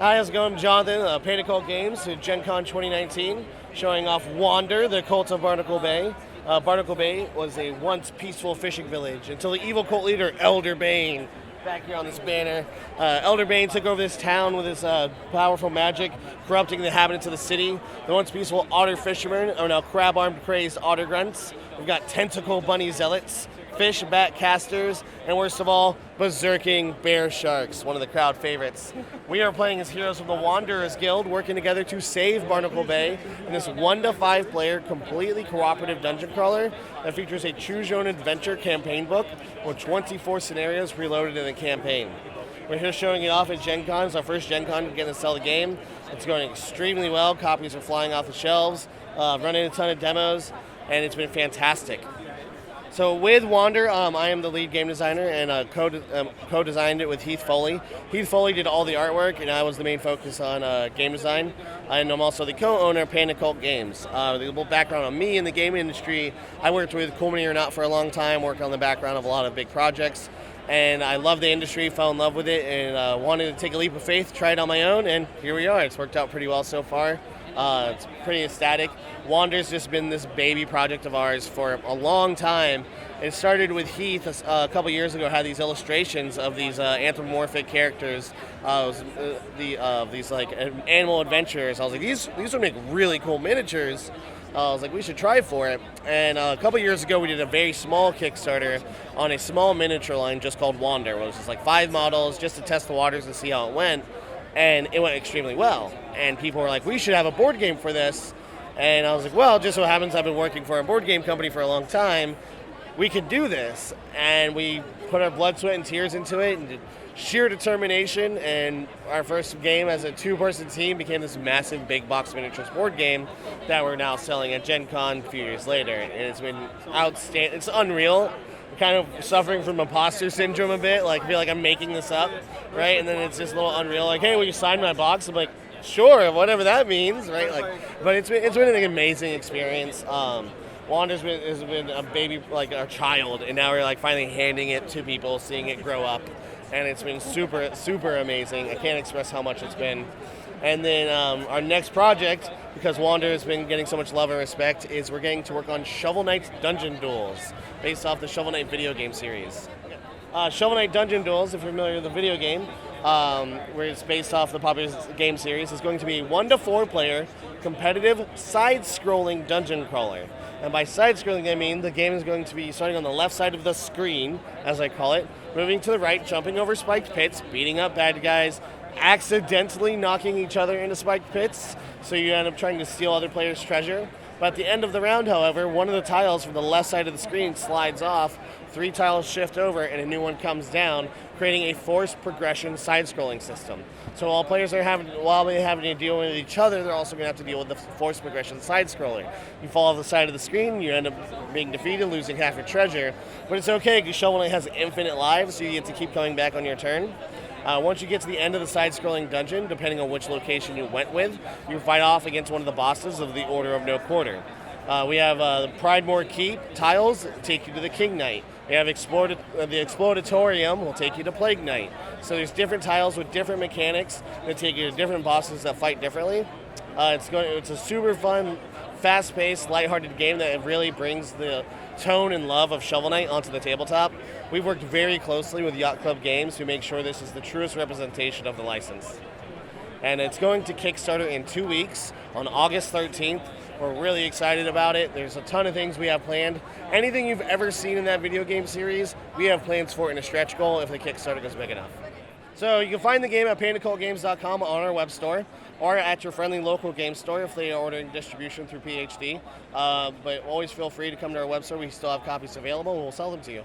Hi, how's it going? Jonathan, Panda Games at Gen Con 2019, showing off Wander, the cult of Barnacle Bay. Barnacle Bay was a once peaceful fishing village until the evil cult leader, Elder Bane, back here on this banner. Elder Bane took over this town with his powerful magic, corrupting the inhabitants of the city. The once peaceful otter fishermen are now crab-armed crazed otter grunts. We've got tentacle bunny zealots, fish bat casters, and worst of all, berserking bear sharks, one of the crowd favorites. We are playing as heroes of the Wanderers Guild, working together to save Barnacle Bay in this 1 to 5 player, completely cooperative dungeon crawler that features a choose your own adventure campaign book with 24 scenarios preloaded in the campaign. We're here showing it off at Gen Con. It's our first Gen Con to get to sell the game. It's going extremely well. Copies are flying off the shelves, running a ton of demos, and it's been fantastic. So with Wander, I am the lead game designer and co-designed it with Heath Foley. Heath Foley did all the artwork, and I was the main focus on game design. And I'm also the co-owner of Panda Games. The little background on me in the game industry, I worked with Cool Mini or Not for a long time, worked on the background of a lot of big projects. And I love the industry, fell in love with it, and wanted to take a leap of faith, try it on my own, and here we are. It's worked out pretty well so far. It's pretty ecstatic. Wander's just been this baby project of ours for a long time. It started with Heath a couple years ago. Had these illustrations of these anthropomorphic characters, these like animal adventurers. I was like, these would make really cool miniatures. I was like, we should try for it. And a couple years ago, we did a very small Kickstarter on a small miniature line just called Wander. It was just like 5 models just to test the waters and see how it went. And it went extremely well. And people were like, we should have a board game for this. And I was like, well, just so happens I've been working for a board game company for a long time. We could do this. And we put our blood, sweat, and tears into it and did sheer determination. And our first game as a 2-person team became this massive big box miniatures board game that we're now selling at Gen Con a few years later. And it's been outstanding. It's unreal. Kind of suffering from imposter syndrome a bit, like I feel like I'm making this up, right? And then it's just a little unreal, like, hey, will you sign my box? I'm like, sure, whatever that means, right? Like, but it's been an amazing experience. Wander's has been a baby, like our child, and now we're like finally handing it to people, seeing it grow up, and it's been super amazing. I can't express how much it's been. And then our next project, because Wander has been getting so much love and respect, is we're getting to work on Shovel Knight's Dungeon Duels, based off the Shovel Knight video game series. Shovel Knight Dungeon Duels, if you're familiar with the video game, where it's based off the popular game series, is going to be a 1 to 4 player, competitive, side-scrolling dungeon crawler. And by side-scrolling, I mean the game is going to be starting on the left side of the screen, as I call it, moving to the right, jumping over spiked pits, beating up bad guys, accidentally knocking each other into spiked pits, so you end up trying to steal other players' treasure. But at the end of the round, however, one of the tiles from the left side of the screen slides off, 3 tiles shift over, and a new one comes down, creating a forced progression side-scrolling system. So while players are having to deal with each other, they're also going to have to deal with the forced progression side-scroller. You fall off the side of the screen, you end up being defeated, losing half your treasure. But it's okay, because Shovel Knight has infinite lives, so you get to keep coming back on your turn. Once you get to the end of the side-scrolling dungeon, depending on which location you went with, you fight off against one of the bosses of the Order of No Quarter. We have the Pridemore Keep tiles take you to the King Knight. We have the Explodatorium will take you to Plague Knight. So there's different tiles with different mechanics that take you to different bosses that fight differently. It's a super fun, fast-paced, lighthearted game that really brings the tone and love of Shovel Knight onto the tabletop. We've worked very closely with Yacht Club Games to make sure this is the truest representation of the license. And it's going to Kickstarter in 2 weeks on August 13th. We're really excited about it. There's a ton of things we have planned. Anything you've ever seen in that video game series, we have plans for it in a stretch goal if the Kickstarter goes big enough. So you can find the game at pandacultgames.com on our web store, or at your friendly local game store if they are ordering distribution through PhD. But always feel free to come to our web store. We still have copies available, and we'll sell them to you.